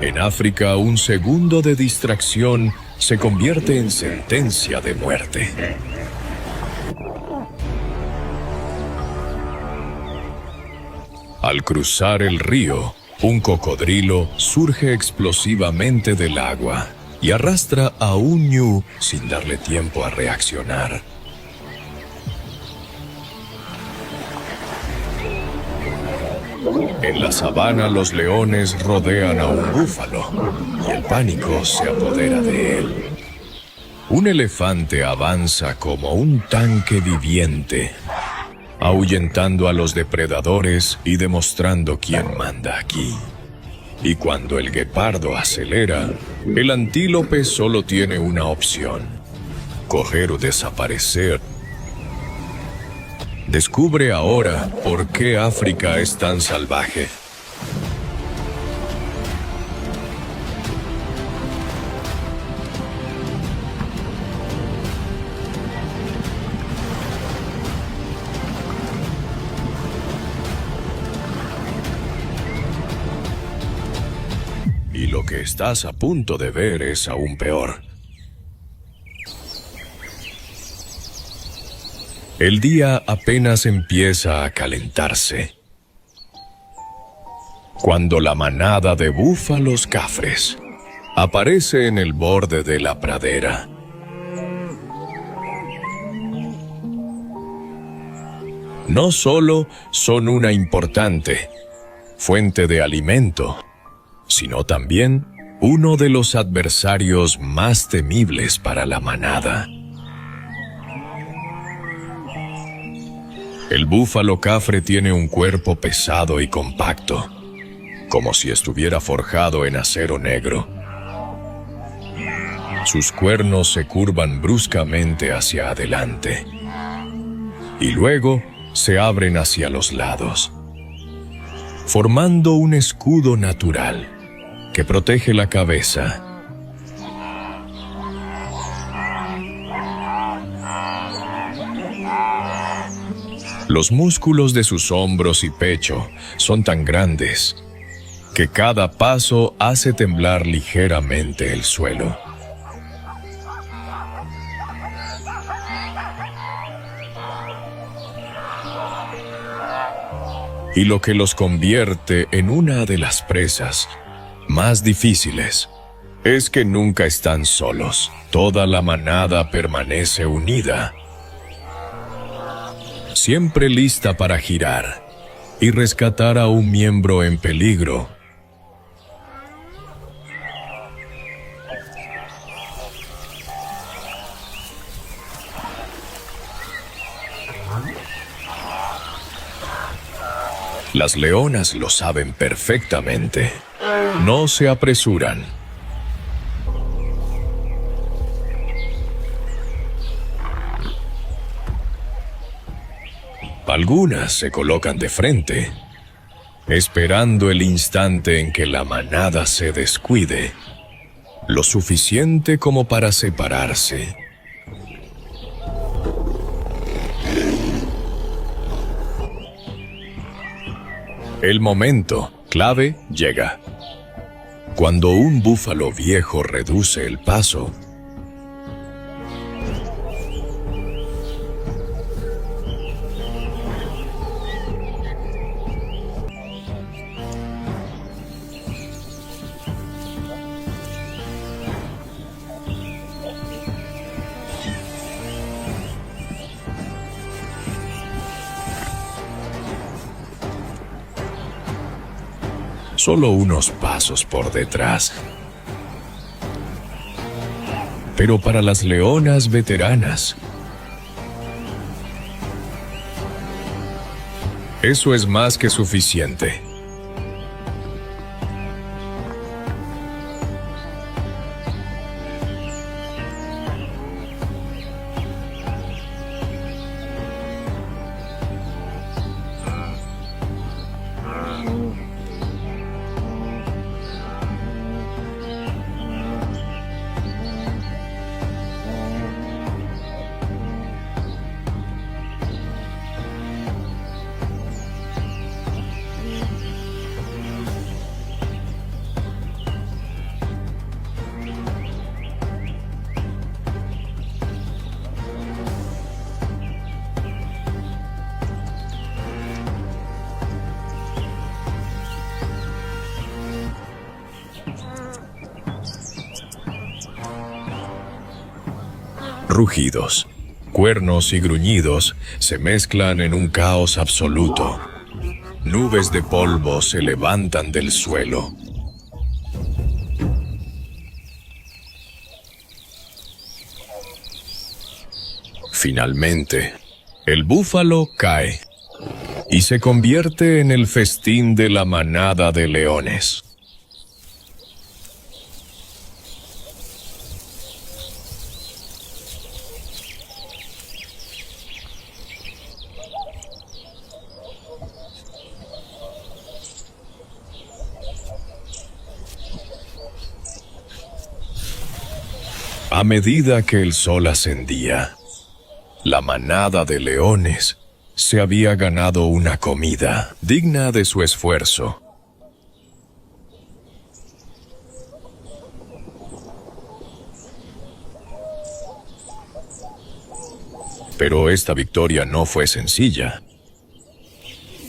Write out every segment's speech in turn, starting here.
En África, un segundo de distracción se convierte en sentencia de muerte. Al cruzar el río, un cocodrilo surge explosivamente del agua y arrastra a un ñu sin darle tiempo a reaccionar. En la sabana, los leones rodean a un búfalo y el pánico se apodera de él. Un elefante avanza como un tanque viviente, ahuyentando a los depredadores y demostrando quién manda aquí. Y cuando el guepardo acelera, el antílope solo tiene una opción: coger o desaparecer. Descubre ahora por qué África es tan salvaje. Y lo que estás a punto de ver es aún peor. El día apenas empieza a calentarse, cuando la manada de búfalos cafres aparece en el borde de la pradera. No solo son una importante fuente de alimento, sino también uno de los adversarios más temibles para la manada. El búfalo cafre tiene un cuerpo pesado y compacto, como si estuviera forjado en acero negro. Sus cuernos se curvan bruscamente hacia adelante y luego se abren hacia los lados, formando un escudo natural que protege la cabeza. Los músculos de sus hombros y pecho son tan grandes que cada paso hace temblar ligeramente el suelo. Y lo que los convierte en una de las presas más difíciles es que nunca están solos. Toda la manada permanece unida, siempre lista para girar y rescatar a un miembro en peligro. Las leonas lo saben perfectamente. No se apresuran. Algunas se colocan de frente, esperando el instante en que la manada se descuide, lo suficiente como para separarse. El momento clave llega. Cuando un búfalo viejo reduce el paso, solo unos pasos por detrás. Pero para las leonas veteranas, eso es más que suficiente. Rugidos, cuernos y gruñidos se mezclan en un caos absoluto. Nubes de polvo se levantan del suelo. Finalmente, el búfalo cae y se convierte en el festín de la manada de leones. A medida que el sol ascendía, la manada de leones se había ganado una comida digna de su esfuerzo. Pero esta victoria no fue sencilla,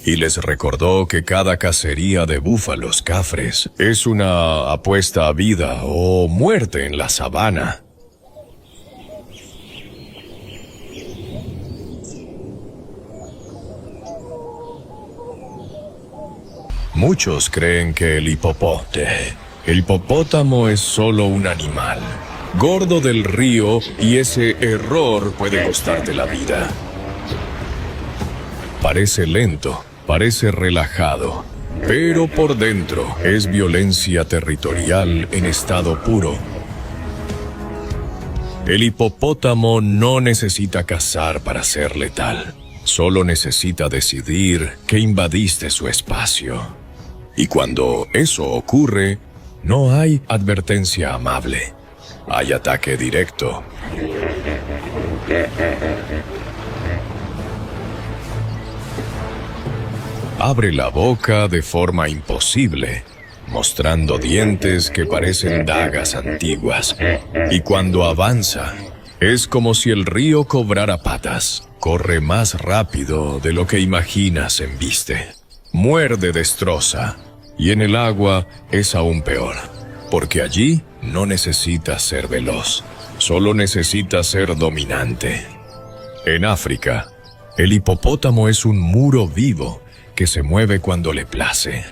y les recordó que cada cacería de búfalos cafres es una apuesta a vida o muerte en la sabana. Muchos creen que el hipopótamo es solo un animal, gordo del río, y ese error puede costarte la vida. Parece lento, parece relajado, pero por dentro es violencia territorial en estado puro. El hipopótamo no necesita cazar para ser letal, solo necesita decidir que invadiste su espacio. Y cuando eso ocurre, no hay advertencia amable. Hay ataque directo. Abre la boca de forma imposible, mostrando dientes que parecen dagas antiguas. Y cuando avanza, es como si el río cobrara patas. Corre más rápido de lo que imaginas en viste. Muerde, destroza. Y en el agua es aún peor, porque allí no necesita ser veloz, solo necesita ser dominante. En África, el hipopótamo es un muro vivo que se mueve cuando le place.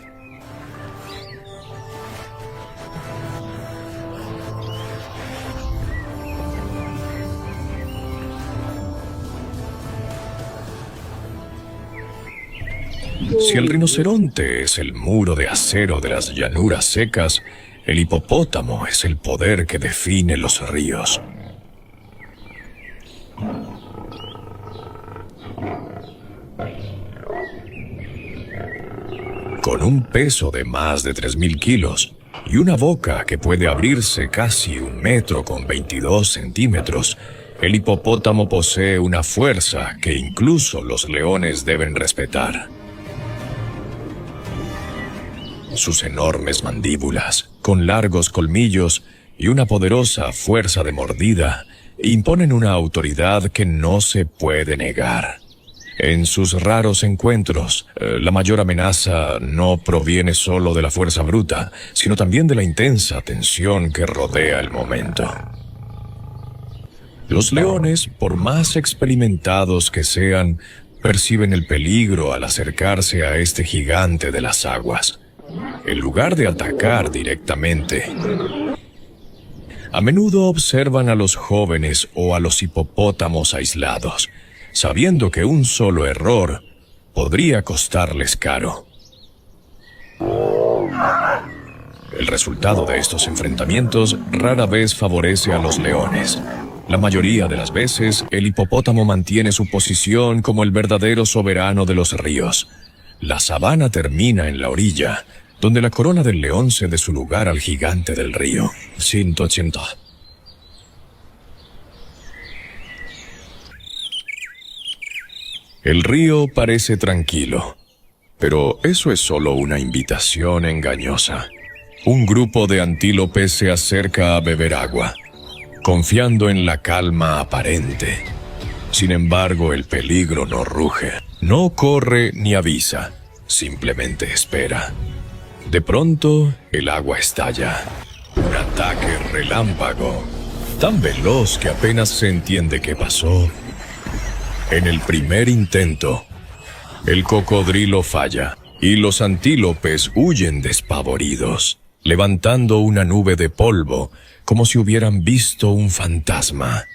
Si el rinoceronte es el muro de acero de las llanuras secas, el hipopótamo es el poder que define los ríos. Con un peso de más de 3.000 kilos y una boca que puede abrirse casi 1 metro con 22 centímetros, el hipopótamo posee una fuerza que incluso los leones deben respetar. Sus enormes mandíbulas, con largos colmillos y una poderosa fuerza de mordida, imponen una autoridad que no se puede negar. En sus raros encuentros, la mayor amenaza no proviene solo de la fuerza bruta, sino también de la intensa tensión que rodea el momento. Los leones, por más experimentados que sean, perciben el peligro al acercarse a este gigante de las aguas. En lugar de atacar directamente, a menudo observan a los jóvenes o a los hipopótamos aislados, sabiendo que un solo error podría costarles caro. El resultado de estos enfrentamientos rara vez favorece a los leones. La mayoría de las veces, el hipopótamo mantiene su posición como el verdadero soberano de los ríos. La sabana termina en la orilla, donde la corona del león cede su lugar al gigante del río. 180. El río parece tranquilo, pero eso es solo una invitación engañosa. Un grupo de antílopes se acerca a beber agua, confiando en la calma aparente. Sin embargo, el peligro no ruge, no corre ni avisa, simplemente espera. De pronto, el agua estalla. Un ataque relámpago. tan veloz que apenas se entiende qué pasó. En el primer intento, el cocodrilo falla y los antílopes huyen despavoridos, levantando una nube de polvo como si hubieran visto un fantasma.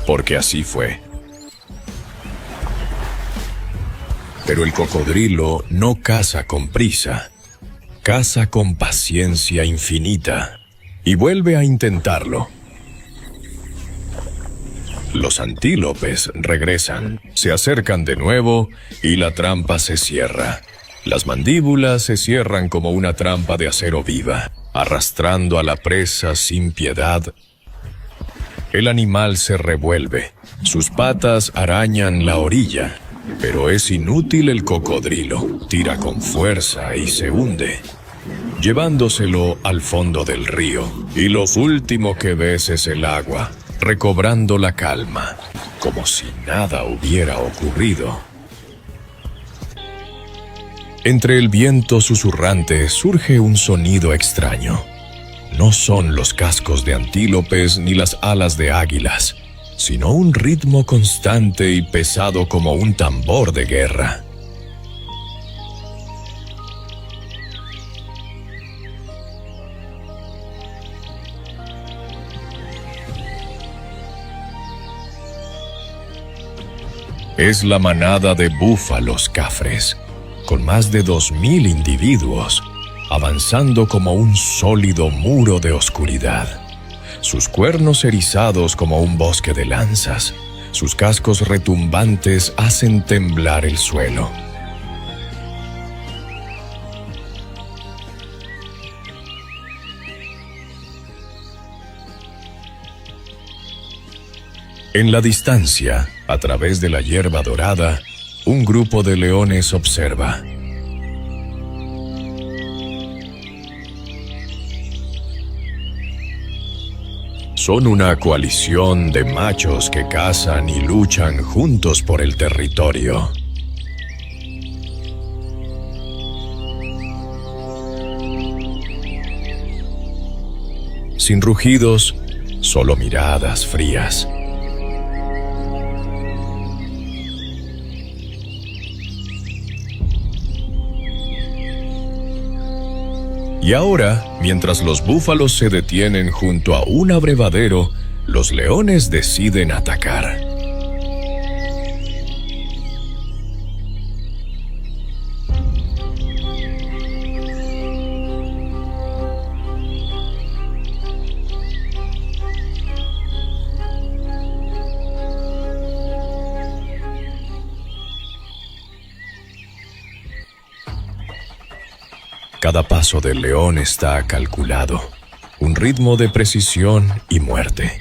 Porque así fue. Pero el cocodrilo no caza con prisa, caza con paciencia infinita y vuelve a intentarlo. Los antílopes regresan, se acercan de nuevo y la trampa se cierra. Las mandíbulas se cierran como una trampa de acero viva, arrastrando a la presa sin piedad. El animal se revuelve, sus patas arañan la orilla, pero es inútil el cocodrilo, tira con fuerza y se hunde, llevándoselo al fondo del río. Y lo último que ves es el agua, recobrando la calma, como si nada hubiera ocurrido. Entre el viento susurrante surge un sonido extraño. No son los cascos de antílopes ni las alas de águilas, sino un ritmo constante y pesado como un tambor de guerra. Es la manada de búfalos cafres, con más de 2000 individuos, avanzando como un sólido muro de oscuridad. Sus cuernos erizados como un bosque de lanzas, sus cascos retumbantes hacen temblar el suelo. En la distancia, a través de la hierba dorada, un grupo de leones observa. Son una coalición de machos que cazan y luchan juntos por el territorio. Sin rugidos, solo miradas frías. Y ahora, mientras los búfalos se detienen junto a un abrevadero, los leones deciden atacar. Cada paso del león está calculado, un ritmo de precisión y muerte.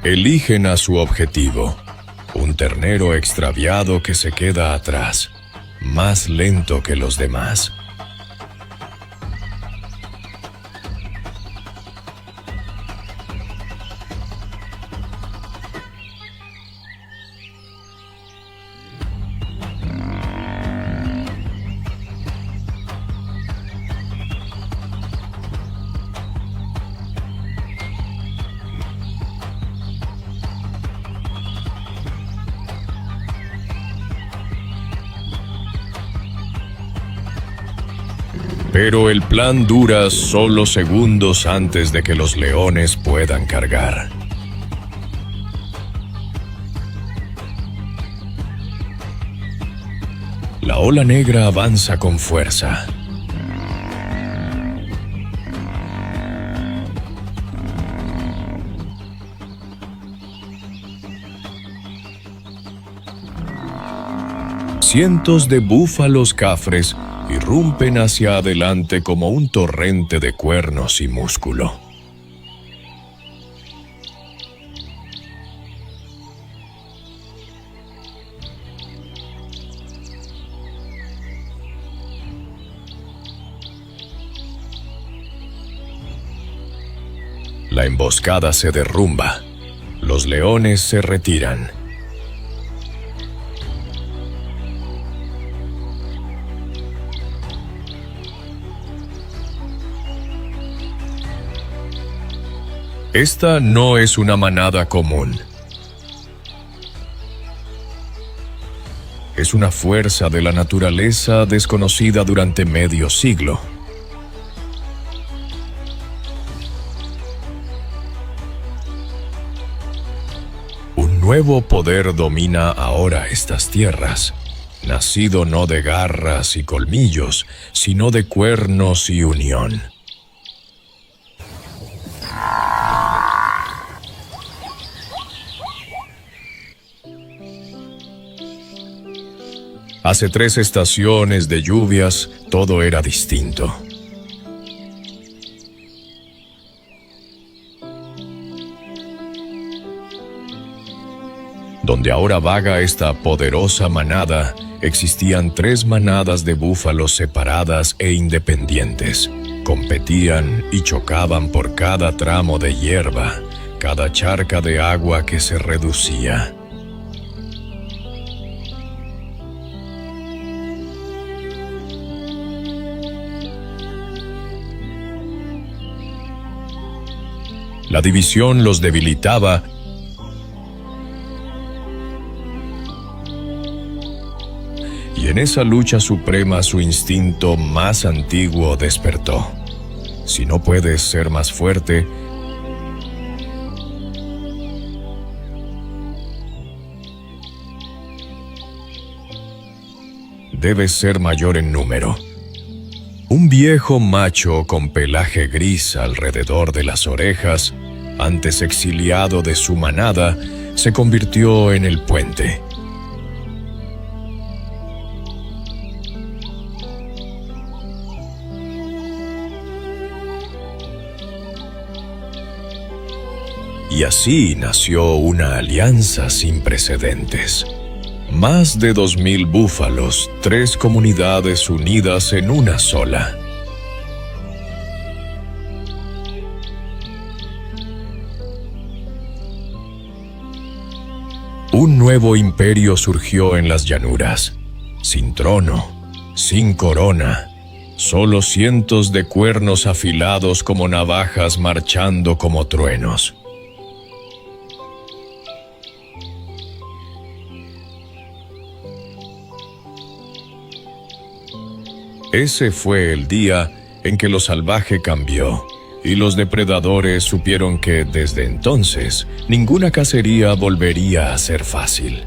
Eligen a su objetivo, un ternero extraviado que se queda atrás, más lento que los demás. Pero el plan dura solo segundos antes de que los leones puedan cargar. La ola negra avanza con fuerza. Cientos de búfalos cafres irrumpen hacia adelante como un torrente de cuernos y músculo. La emboscada se derrumba. Los leones se retiran. Esta no es una manada común. Es una fuerza de la naturaleza desconocida durante medio siglo. Un nuevo poder domina ahora estas tierras, nacido no de garras y colmillos, sino de cuernos y unión. Hace 3 estaciones de lluvias, todo era distinto. Donde ahora vaga esta poderosa manada, existían 3 manadas de búfalos separadas e independientes. Competían y chocaban por cada tramo de hierba, cada charca de agua que se reducía. La división los debilitaba y en esa lucha suprema su instinto más antiguo despertó. Si no puedes ser más fuerte, debes ser mayor en número. Un viejo macho con pelaje gris alrededor de las orejas, antes exiliado de su manada, se convirtió en el puente. Y así nació una alianza sin precedentes. Más de 2000 búfalos, 3 comunidades unidas en una sola. Un nuevo imperio surgió en las llanuras, sin trono, sin corona, solo cientos de cuernos afilados como navajas marchando como truenos. Ese fue el día en que lo salvaje cambió, y los depredadores supieron que, desde entonces, ninguna cacería volvería a ser fácil.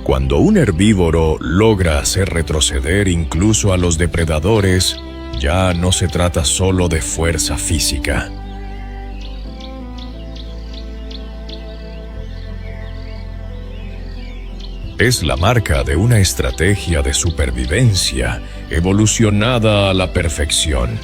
Cuando un herbívoro logra hacer retroceder incluso a los depredadores, ya no se trata solo de fuerza física. Es la marca de una estrategia de supervivencia evolucionada a la perfección.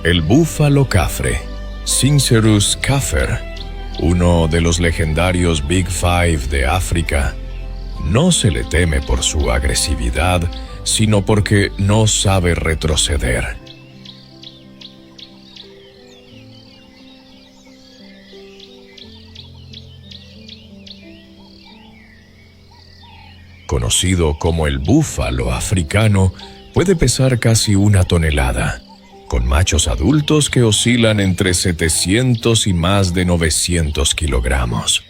El búfalo cafre, Syncerus cafer, uno de los legendarios Big Five de África, no se le teme por su agresividad, sino porque no sabe retroceder. Conocido como el búfalo africano, puede pesar casi 1 tonelada. Con machos adultos que oscilan entre 700 y más de 900 kilogramos.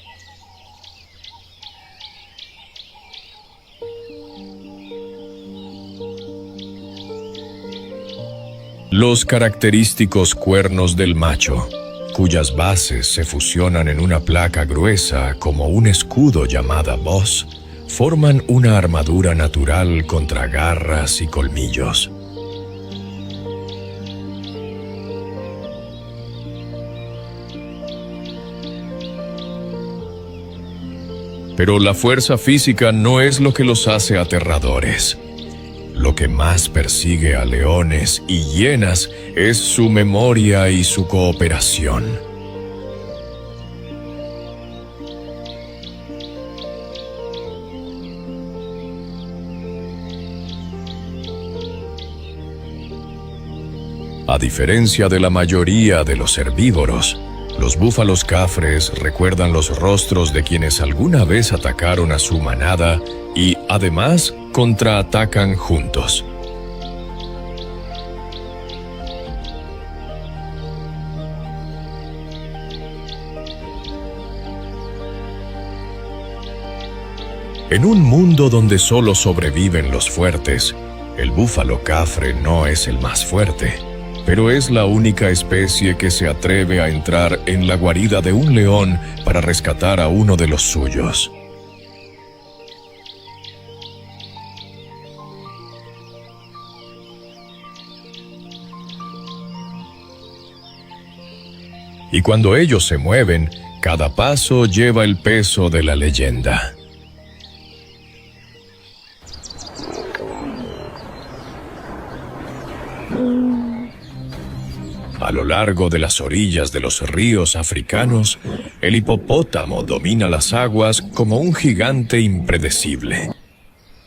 Los característicos cuernos del macho, cuyas bases se fusionan en una placa gruesa como un escudo llamada voz, forman una armadura natural contra garras y colmillos. Pero la fuerza física no es lo que los hace aterradores. lo que más persigue a leones y hienas es su memoria y su cooperación. A diferencia de la mayoría de los herbívoros, los búfalos cafres recuerdan los rostros de quienes alguna vez atacaron a su manada y, además, contraatacan juntos. En un mundo donde solo sobreviven los fuertes, el búfalo cafre no es el más fuerte, pero es la única especie que se atreve a entrar en la guarida de un león para rescatar a uno de los suyos. Y cuando ellos se mueven, cada paso lleva el peso de la leyenda. A lo largo de las orillas de los ríos africanos, el hipopótamo domina las aguas como un gigante impredecible.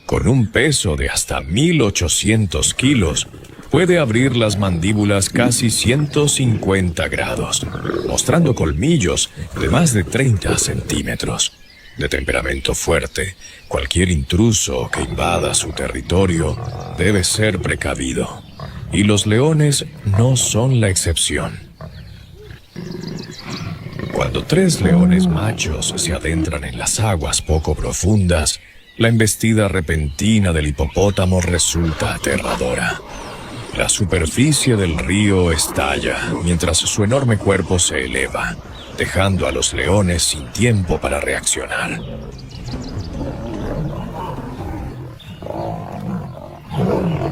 Con un peso de hasta 1.800 kilos, puede abrir las mandíbulas casi 150 grados, mostrando colmillos de más de 30 centímetros. De temperamento fuerte, cualquier intruso que invada su territorio debe ser precavido. Y los leones no son la excepción. Cuando 3 leones machos se adentran en las aguas poco profundas, la embestida repentina del hipopótamo resulta aterradora. La superficie del río estalla mientras su enorme cuerpo se eleva, dejando a los leones sin tiempo para reaccionar.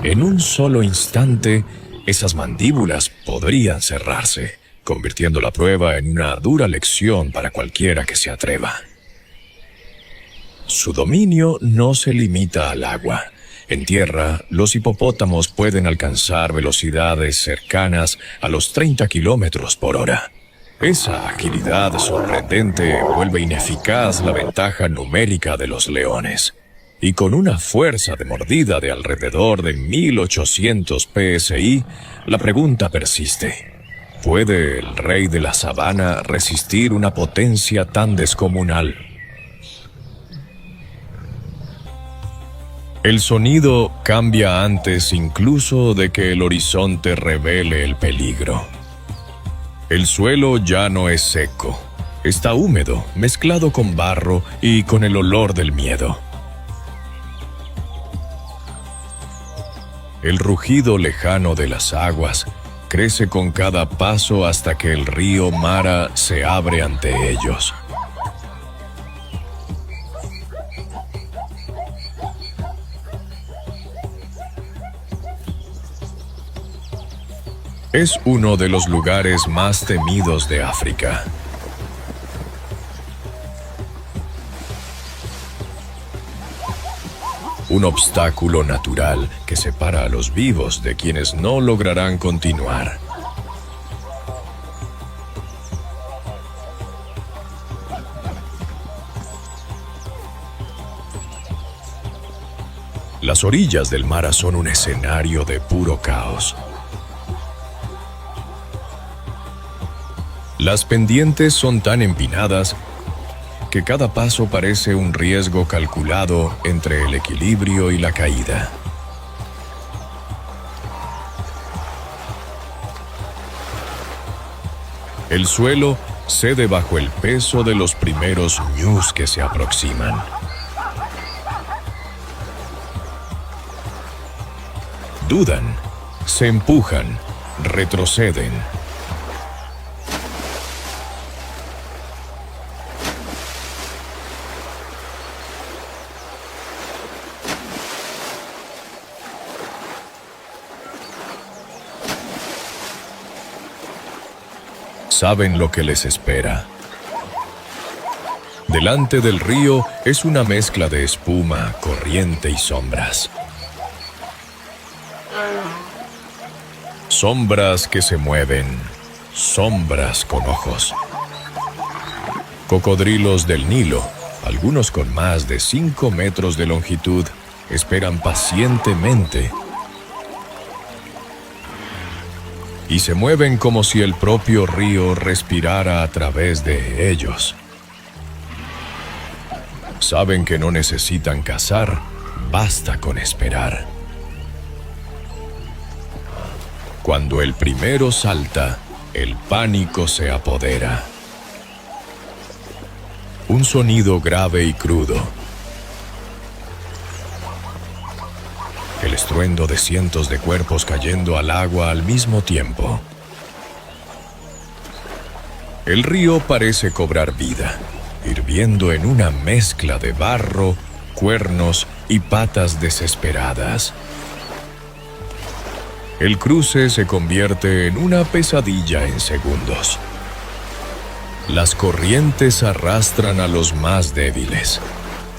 En un solo instante, esas mandíbulas podrían cerrarse, convirtiendo la prueba en una dura lección para cualquiera que se atreva. Su dominio no se limita al agua. En tierra, los hipopótamos pueden alcanzar velocidades cercanas a los 30 kilómetros por hora. Esa agilidad sorprendente vuelve ineficaz la ventaja numérica de los leones. Y con una fuerza de mordida de alrededor de 1.800 psi, la pregunta persiste. ¿Puede el rey de la sabana resistir una potencia tan descomunal? El sonido cambia antes incluso de que el horizonte revele el peligro. El suelo ya no es seco. Está húmedo, mezclado con barro y con el olor del miedo. El rugido lejano de las aguas crece con cada paso hasta que el río Mara se abre ante ellos. Es uno de los lugares más temidos de África. Un obstáculo natural que separa a los vivos de quienes no lograrán continuar. Las orillas del Mara son un escenario de puro caos. Las pendientes son tan empinadas que cada paso parece un riesgo calculado entre el equilibrio y la caída. El suelo cede bajo el peso de los primeros ñus que se aproximan. Dudan, se empujan, retroceden. Saben lo que les espera. Delante del río es una mezcla de espuma, corriente y sombras. Sombras que se mueven, sombras con ojos. Cocodrilos del Nilo, algunos con más de 5 metros de longitud, esperan pacientemente y se mueven como si el propio río respirara a través de ellos. Saben que no necesitan cazar, basta con esperar. Cuando el primero salta, el pánico se apodera. Un sonido grave y crudo. El estruendo de cientos de cuerpos cayendo al agua al mismo tiempo. El río parece cobrar vida, hirviendo en una mezcla de barro, cuernos y patas desesperadas. El cruce se convierte en una pesadilla en segundos. Las corrientes arrastran a los más débiles.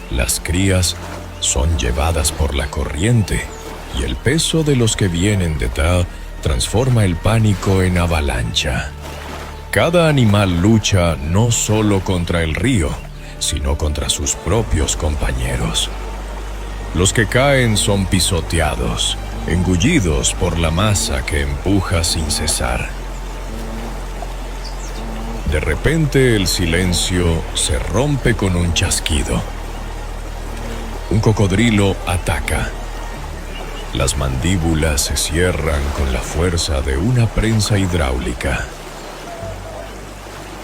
Las crías son llevadas por la corriente y el peso de los que vienen detrás transforma el pánico en avalancha. Cada animal lucha no solo contra el río, sino contra sus propios compañeros. Los que caen son pisoteados, engullidos por la masa que empuja sin cesar. De repente el silencio se rompe con un chasquido. Un cocodrilo ataca. Las mandíbulas se cierran con la fuerza de una prensa hidráulica.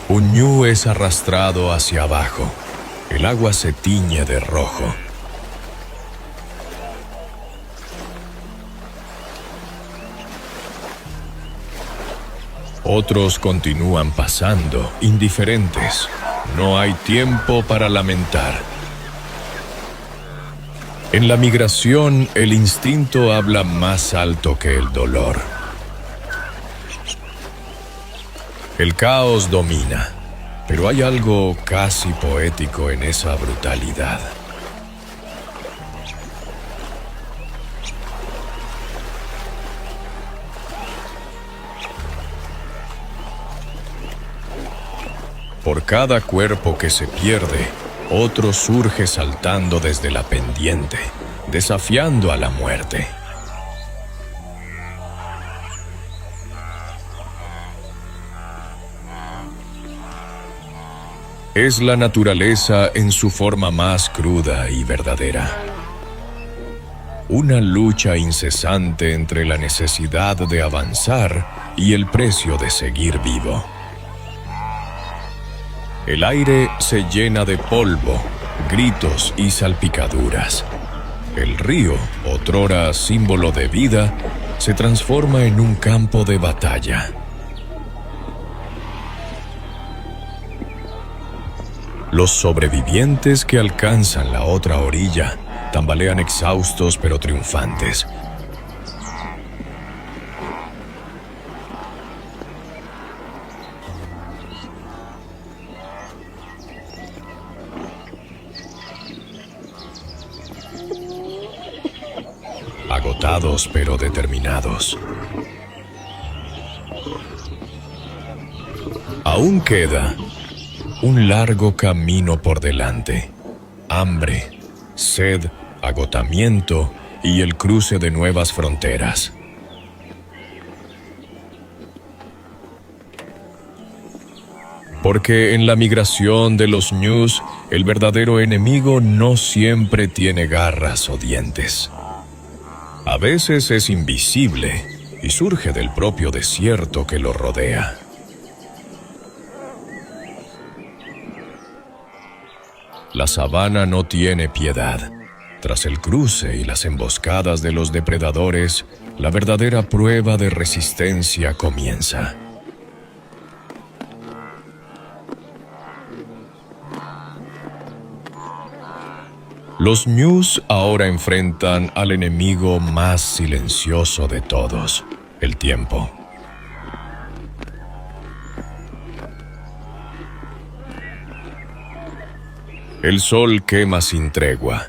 Un ñu es arrastrado hacia abajo. El agua se tiñe de rojo. Otros continúan pasando, indiferentes. No hay tiempo para lamentar. En la migración, el instinto habla más alto que el dolor. El caos domina, pero hay algo casi poético en esa brutalidad. Por cada cuerpo que se pierde, otro surge saltando desde la pendiente, desafiando a la muerte. Es la naturaleza en su forma más cruda y verdadera. Una lucha incesante entre la necesidad de avanzar y el precio de seguir vivo. El aire se llena de polvo, gritos y salpicaduras. El río, otrora símbolo de vida, se transforma en un campo de batalla. Los sobrevivientes que alcanzan la otra orilla tambalean exhaustos pero triunfantes. Agotados pero determinados. Aún queda un largo camino por delante. Hambre, sed, agotamiento y el cruce de nuevas fronteras. Porque en la migración de los ñus, el verdadero enemigo no siempre tiene garras o dientes. A veces es invisible y surge del propio desierto que lo rodea. La sabana no tiene piedad. Tras el cruce y las emboscadas de los depredadores, la verdadera prueba de resistencia comienza. Los ñus ahora enfrentan al enemigo más silencioso de todos, el tiempo. El sol quema sin tregua,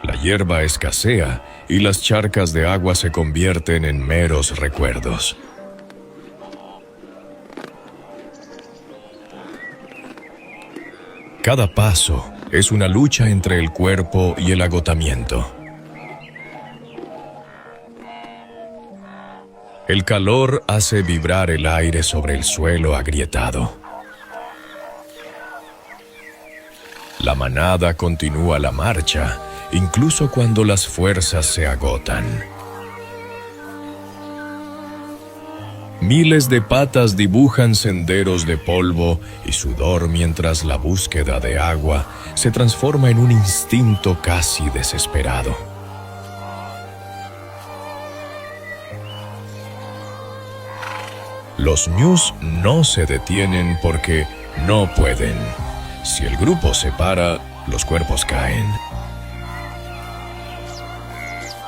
la hierba escasea y las charcas de agua se convierten en meros recuerdos. Cada paso es una lucha entre el cuerpo y el agotamiento. El calor hace vibrar el aire sobre el suelo agrietado. La manada continúa la marcha, incluso cuando las fuerzas se agotan. Miles de patas dibujan senderos de polvo y sudor mientras la búsqueda de agua se transforma en un instinto casi desesperado. Los ñus no se detienen porque no pueden. Si el grupo se para, los cuerpos caen.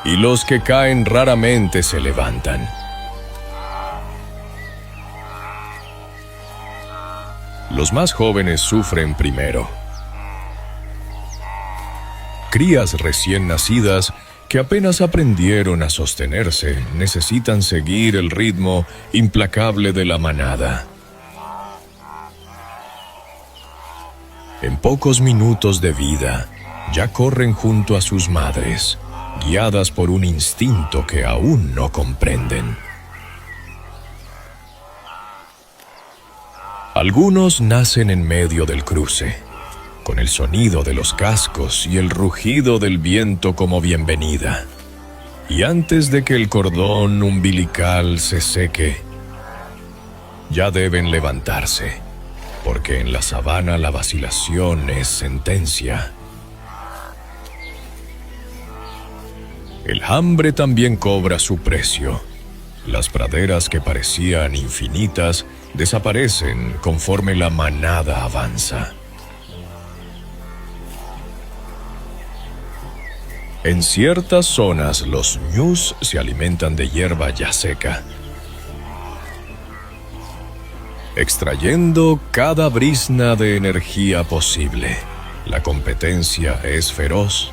Y los que caen raramente se levantan. Los más jóvenes sufren primero. Crías recién nacidas que apenas aprendieron a sostenerse necesitan seguir el ritmo implacable de la manada. En pocos minutos de vida, ya corren junto a sus madres, guiadas por un instinto que aún no comprenden. Algunos nacen en medio del cruce, con el sonido de los cascos y el rugido del viento como bienvenida. Y antes de que el cordón umbilical se seque, ya deben levantarse, porque en la sabana la vacilación es sentencia. El hambre también cobra su precio. Las praderas que parecían infinitas desaparecen conforme la manada avanza. En ciertas zonas los ñus se alimentan de hierba ya seca, extrayendo cada brizna de energía posible. La competencia es feroz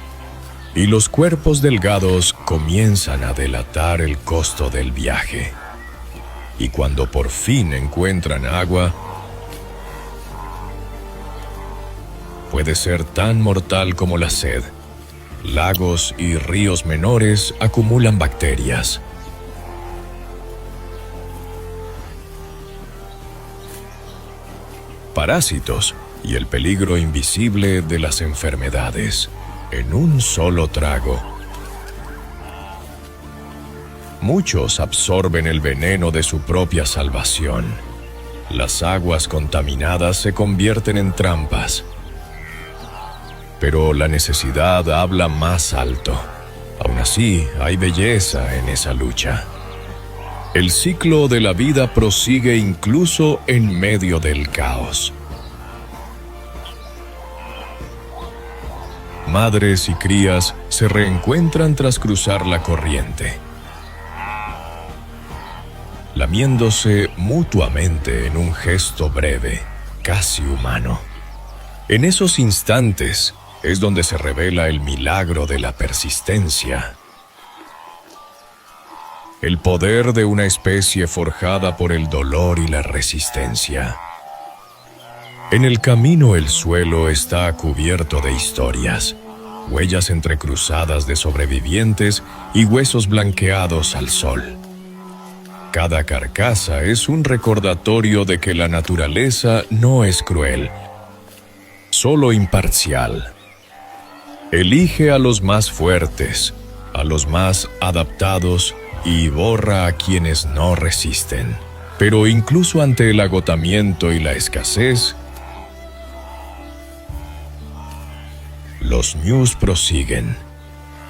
y los cuerpos delgados comienzan a delatar el costo del viaje. Y cuando por fin encuentran agua, puede ser tan mortal como la sed. Lagos y ríos menores acumulan bacterias. Parásitos y el peligro invisible de las enfermedades en un solo trago. Muchos absorben el veneno de su propia salvación. Las aguas contaminadas se convierten en trampas. Pero la necesidad habla más alto. Aún así, hay belleza en esa lucha. El ciclo de la vida prosigue incluso en medio del caos. Madres y crías se reencuentran tras cruzar la corriente, lamiéndose mutuamente en un gesto breve, casi humano. En esos instantes es donde se revela el milagro de la persistencia. El poder de una especie forjada por el dolor y la resistencia. En el camino el suelo está cubierto de historias, huellas entrecruzadas de sobrevivientes y huesos blanqueados al sol. Cada carcasa es un recordatorio de que la naturaleza no es cruel, solo imparcial. Elige a los más fuertes, a los más adaptados y borra a quienes no resisten. Pero incluso ante el agotamiento y la escasez, los ñus prosiguen.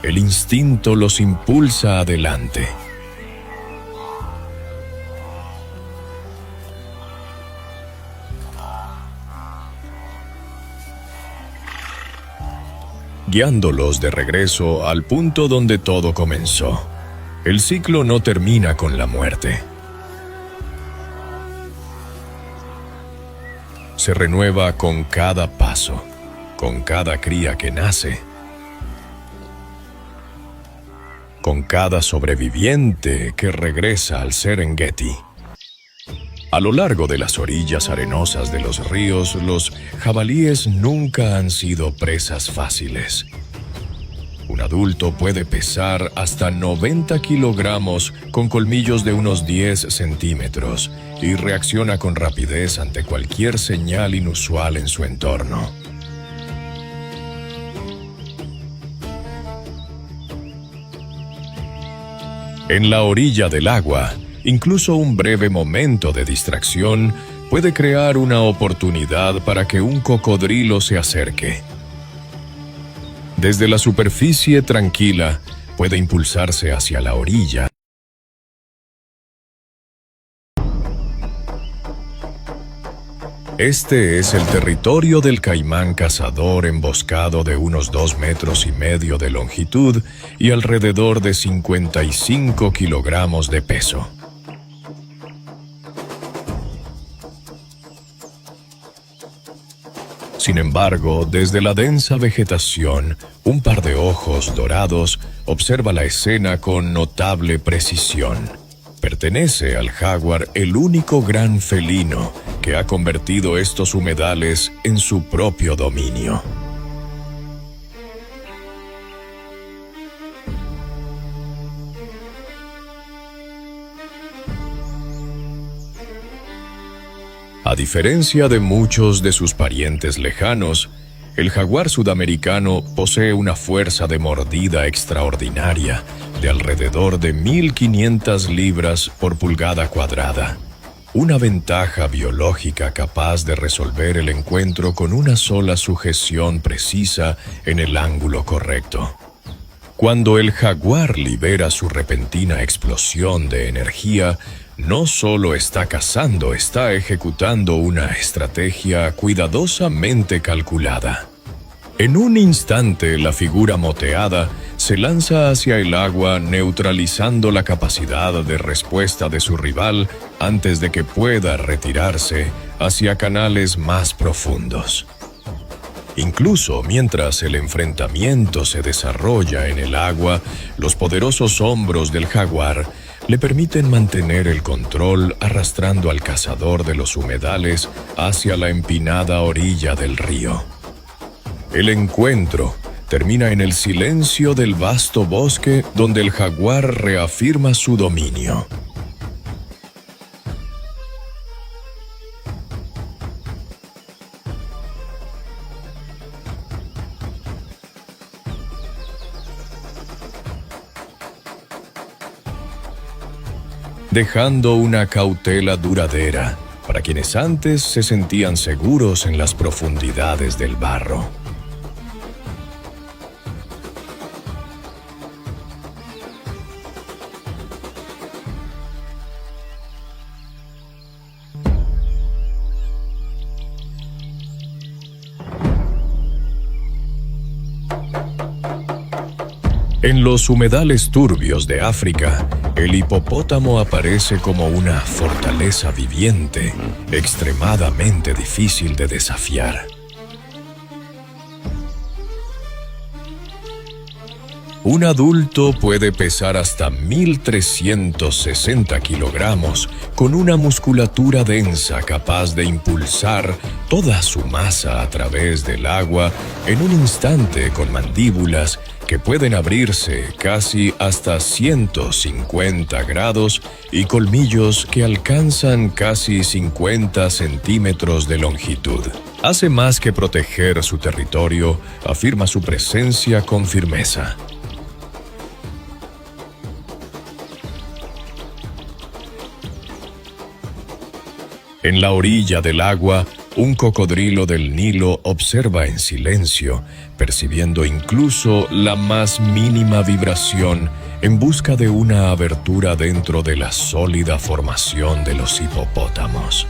El instinto los impulsa adelante. Guiándolos de regreso al punto donde todo comenzó. El ciclo no termina con la muerte. Se renueva con cada paso, con cada cría que nace, con cada sobreviviente que regresa al Serengeti. A lo largo de las orillas arenosas de los ríos, los jabalíes nunca han sido presas fáciles. Un adulto puede pesar hasta 90 kilogramos con colmillos de unos 10 centímetros y reacciona con rapidez ante cualquier señal inusual en su entorno. En la orilla del agua, incluso un breve momento de distracción puede crear una oportunidad para que un cocodrilo se acerque. Desde la superficie tranquila, puede impulsarse hacia la orilla. Este es el territorio del caimán cazador emboscado de unos 2,5 metros de longitud y alrededor de 55 kilogramos de peso. Sin embargo, desde la densa vegetación, un par de ojos dorados observa la escena con notable precisión. Pertenece al jaguar el único gran felino que ha convertido estos humedales en su propio dominio. A diferencia de muchos de sus parientes lejanos, el jaguar sudamericano posee una fuerza de mordida extraordinaria de alrededor de 1.500 libras por pulgada cuadrada, una ventaja biológica capaz de resolver el encuentro con una sola sujeción precisa en el ángulo correcto. Cuando el jaguar libera su repentina explosión de energía, no solo está cazando, está ejecutando una estrategia cuidadosamente calculada. En un instante, la figura moteada se lanza hacia el agua, neutralizando la capacidad de respuesta de su rival antes de que pueda retirarse hacia canales más profundos. Incluso mientras el enfrentamiento se desarrolla en el agua, los poderosos hombros del jaguar le permiten mantener el control arrastrando al cazador de los humedales hacia la empinada orilla del río. El encuentro termina en el silencio del vasto bosque donde el jaguar reafirma su dominio. Dejando una cautela duradera para quienes antes se sentían seguros en las profundidades del barro. En los humedales turbios de África, el hipopótamo aparece como una fortaleza viviente, extremadamente difícil de desafiar. Un adulto puede pesar hasta 1.360 kilogramos, con una musculatura densa capaz de impulsar toda su masa a través del agua en un instante, con mandíbulas que pueden abrirse casi hasta 150 grados y colmillos que alcanzan casi 50 centímetros de longitud. Hace más que proteger su territorio, afirma su presencia con firmeza. En la orilla del agua, un cocodrilo del Nilo observa en silencio, percibiendo incluso la más mínima vibración en busca de una abertura dentro de la sólida formación de los hipopótamos.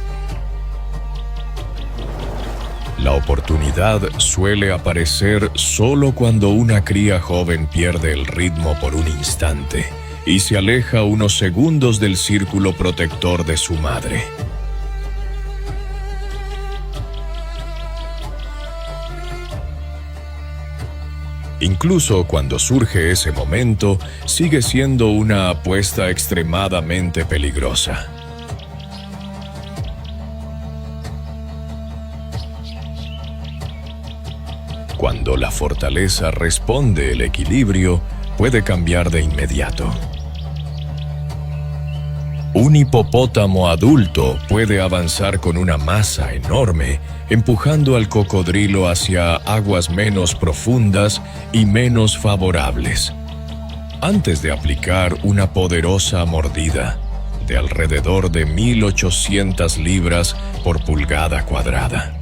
La oportunidad suele aparecer solo cuando una cría joven pierde el ritmo por un instante y se aleja unos segundos del círculo protector de su madre. Incluso cuando surge ese momento, sigue siendo una apuesta extremadamente peligrosa. Cuando la fortaleza responde el equilibrio, puede cambiar de inmediato. Un hipopótamo adulto puede avanzar con una masa enorme, empujando al cocodrilo hacia aguas menos profundas y menos favorables, antes de aplicar una poderosa mordida de alrededor de 1.800 libras por pulgada cuadrada.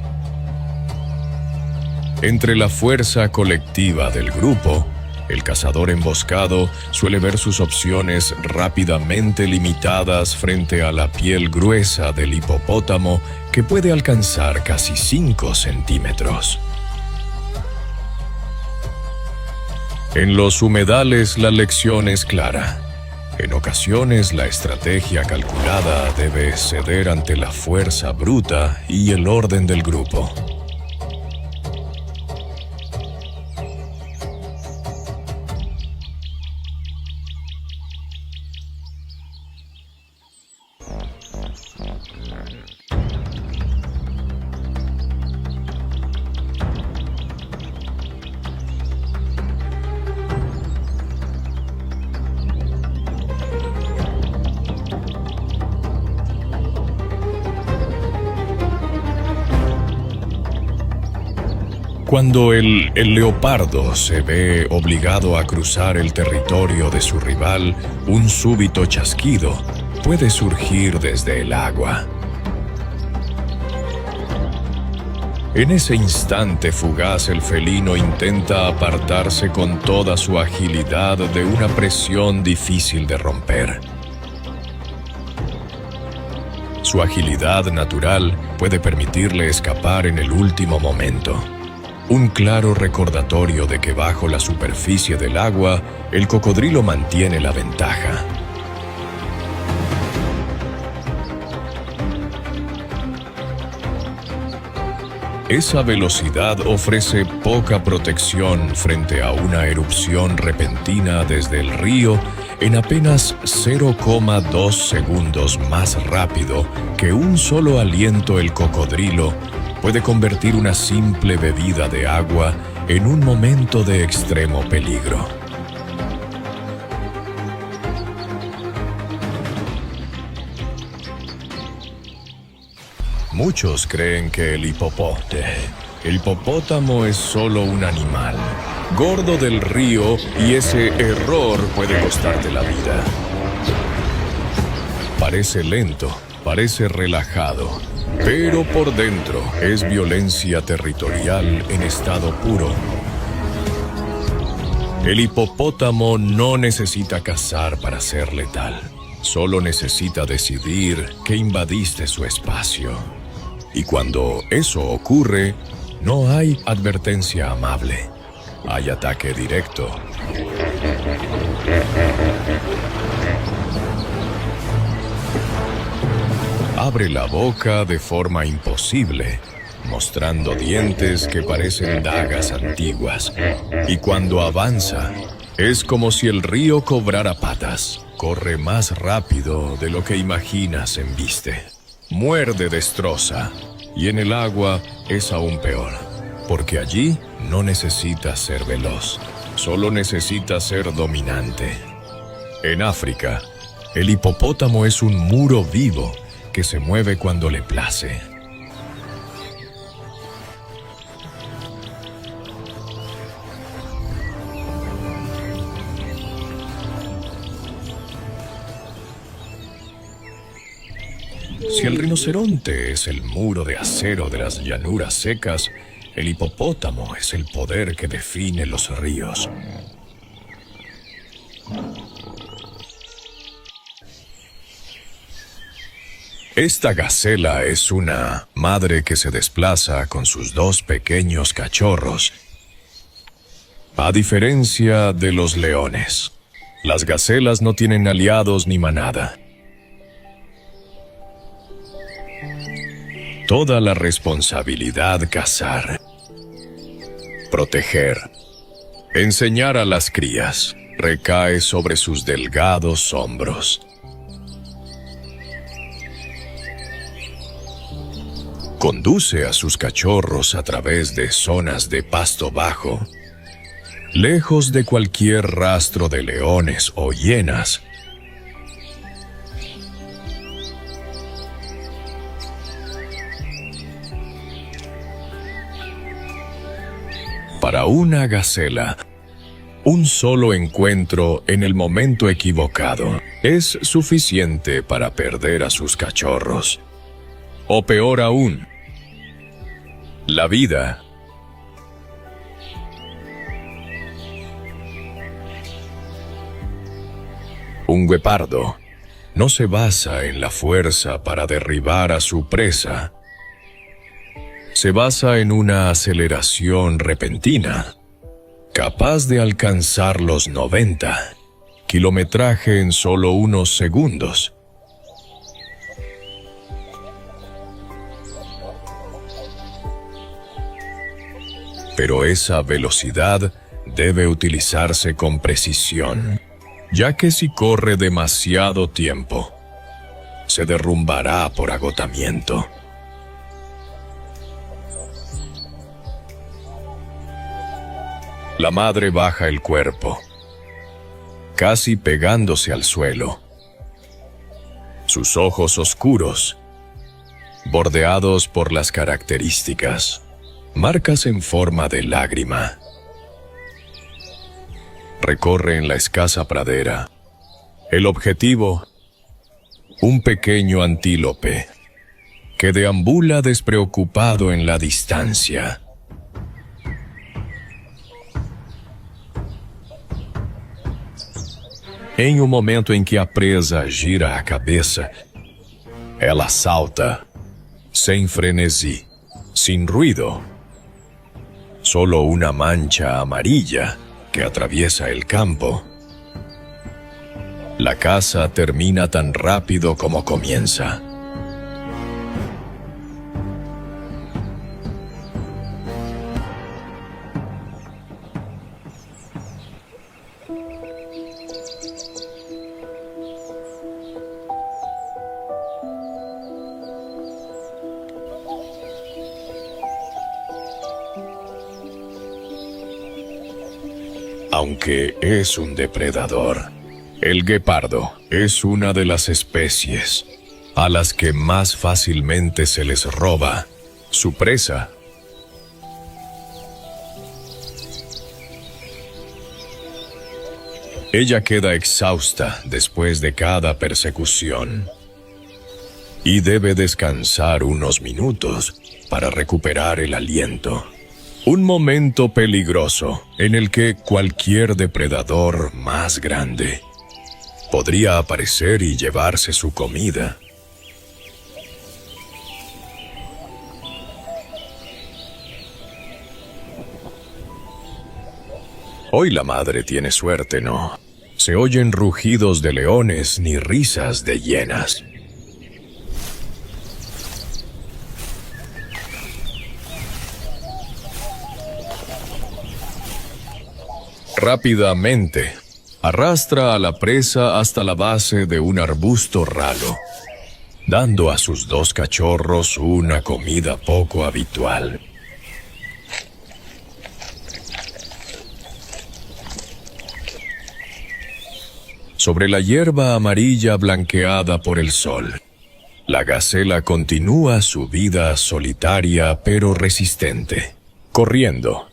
Entre la fuerza colectiva del grupo, el cazador emboscado suele ver sus opciones rápidamente limitadas frente a la piel gruesa del hipopótamo, que puede alcanzar casi 5 centímetros. En los humedales la lección es clara. En ocasiones la estrategia calculada debe ceder ante la fuerza bruta y el orden del grupo. Cuando el leopardo se ve obligado a cruzar el territorio de su rival, un súbito chasquido puede surgir desde el agua. En ese instante fugaz, el felino intenta apartarse con toda su agilidad de una presión difícil de romper. Su agilidad natural puede permitirle escapar en el último momento. Un claro recordatorio de que bajo la superficie del agua, el cocodrilo mantiene la ventaja. Esa velocidad ofrece poca protección frente a una erupción repentina desde el río en apenas 0,2 segundos más rápido que un solo aliento. El cocodrilo puede convertir una simple bebida de agua en un momento de extremo peligro. Muchos creen que el hipopótamo es solo un animal, gordo del río, y ese error puede costarte la vida. Parece lento, parece relajado, pero por dentro es violencia territorial en estado puro. El hipopótamo no necesita cazar para ser letal. Solo necesita decidir que invadiste su espacio. Y cuando eso ocurre, no hay advertencia amable. Hay ataque directo. Abre la boca de forma imposible, mostrando dientes que parecen dagas antiguas. Y cuando avanza, es como si el río cobrara patas. Corre más rápido de lo que imaginas embiste. Muerde, destroza. Y en el agua es aún peor, porque allí no necesita ser veloz, solo necesita ser dominante. En África, el hipopótamo es un muro vivo que se mueve cuando le place. Si el rinoceronte es el muro de acero de las llanuras secas, el hipopótamo es el poder que define los ríos. Esta gacela es una madre que se desplaza con sus 2 pequeños cachorros. A diferencia de los leones, las gacelas no tienen aliados ni manada. Toda la responsabilidad cazar, proteger, enseñar a las crías recae sobre sus delgados hombros. Conduce a sus cachorros a través de zonas de pasto bajo, lejos de cualquier rastro de leones o hienas. Para una gacela, un solo encuentro en el momento equivocado es suficiente para perder a sus cachorros. O peor aún, la vida. Un guepardo no se basa en la fuerza para derribar a su presa. Se basa en una aceleración repentina, capaz de alcanzar los 90 kilometraje en solo unos segundos. Pero esa velocidad debe utilizarse con precisión, ya que si corre demasiado tiempo, se derrumbará por agotamiento. La madre baja el cuerpo, casi pegándose al suelo. Sus ojos oscuros, bordeados por las características marcas en forma de lágrima, recorren la escasa pradera. El objetivo, un pequeño antílope que deambula despreocupado en la distancia. Em um momento em que a presa gira a cabeça, ela salta, sem frenesi, sin ruido. Solo una mancha amarilla que atraviesa el campo. La caza termina tan rápido como comienza. Aunque es un depredador, el guepardo es una de las especies a las que más fácilmente se les roba su presa. Ella queda exhausta después de cada persecución y debe descansar unos minutos para recuperar el aliento. Un momento peligroso en el que cualquier depredador más grande podría aparecer y llevarse su comida. Hoy la madre tiene suerte, ¿no? Se oyen rugidos de leones ni risas de hienas. Rápidamente, arrastra a la presa hasta la base de un arbusto ralo, dando a sus dos cachorros una comida poco habitual. Sobre la hierba amarilla blanqueada por el sol, la gacela continúa su vida solitaria pero resistente, corriendo,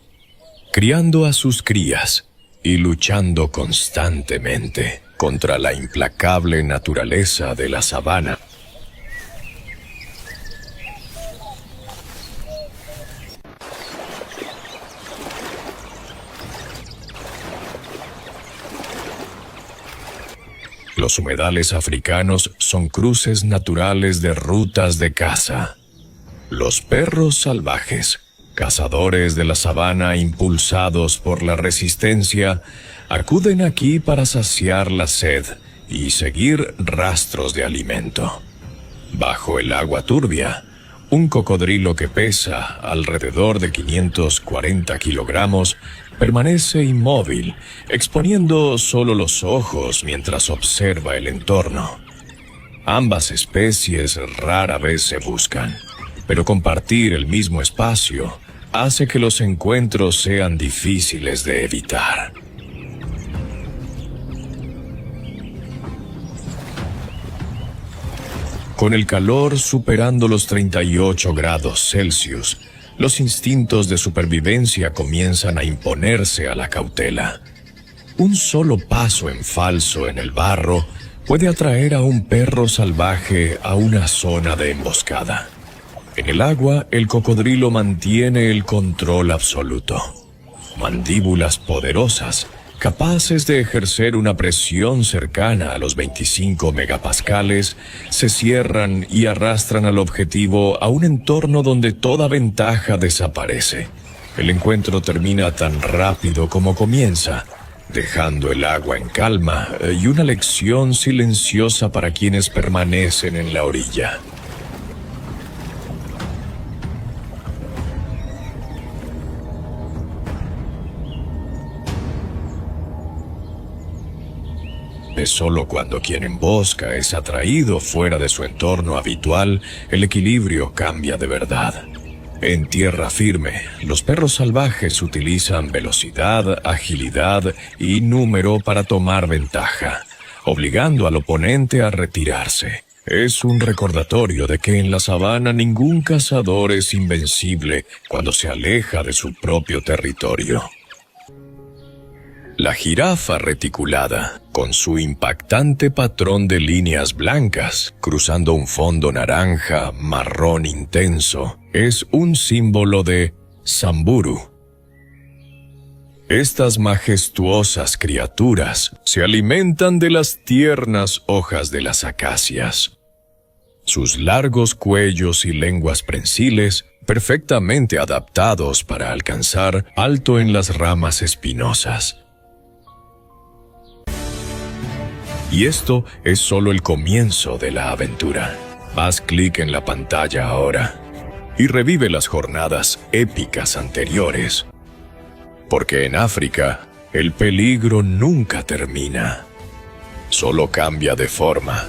criando a sus crías y luchando constantemente contra la implacable naturaleza de la sabana. Los humedales africanos son cruces naturales de rutas de caza. Los perros salvajes, cazadores de la sabana impulsados por la resistencia, acuden aquí para saciar la sed y seguir rastros de alimento. Bajo el agua turbia, un cocodrilo que pesa alrededor de 540 kilogramos permanece inmóvil, exponiendo solo los ojos mientras observa el entorno. Ambas especies rara vez se buscan, pero compartir el mismo espacio hace que los encuentros sean difíciles de evitar. Con el calor superando los 38 grados Celsius, los instintos de supervivencia comienzan a imponerse a la cautela. Un solo paso en falso en el barro puede atraer a un perro salvaje a una zona de emboscada. En el agua, el cocodrilo mantiene el control absoluto. Mandíbulas poderosas, capaces de ejercer una presión cercana a los 25 megapascales, se cierran y arrastran al objetivo a un entorno donde toda ventaja desaparece. El encuentro termina tan rápido como comienza, dejando el agua en calma y una lección silenciosa para quienes permanecen en la orilla. Es solo cuando quien embosca es atraído fuera de su entorno habitual, el equilibrio cambia de verdad. En tierra firme, los perros salvajes utilizan velocidad, agilidad y número para tomar ventaja, obligando al oponente a retirarse. Es un recordatorio de que en la sabana ningún cazador es invencible cuando se aleja de su propio territorio. La jirafa reticulada, con su impactante patrón de líneas blancas, cruzando un fondo naranja, marrón intenso, es un símbolo de Samburu. Estas majestuosas criaturas se alimentan de las tiernas hojas de las acacias. Sus largos cuellos y lenguas prensiles, perfectamente adaptados para alcanzar alto en las ramas espinosas. Y esto es solo el comienzo de la aventura. Haz clic en la pantalla ahora y revive las jornadas épicas anteriores. Porque en África, el peligro nunca termina. Solo cambia de forma.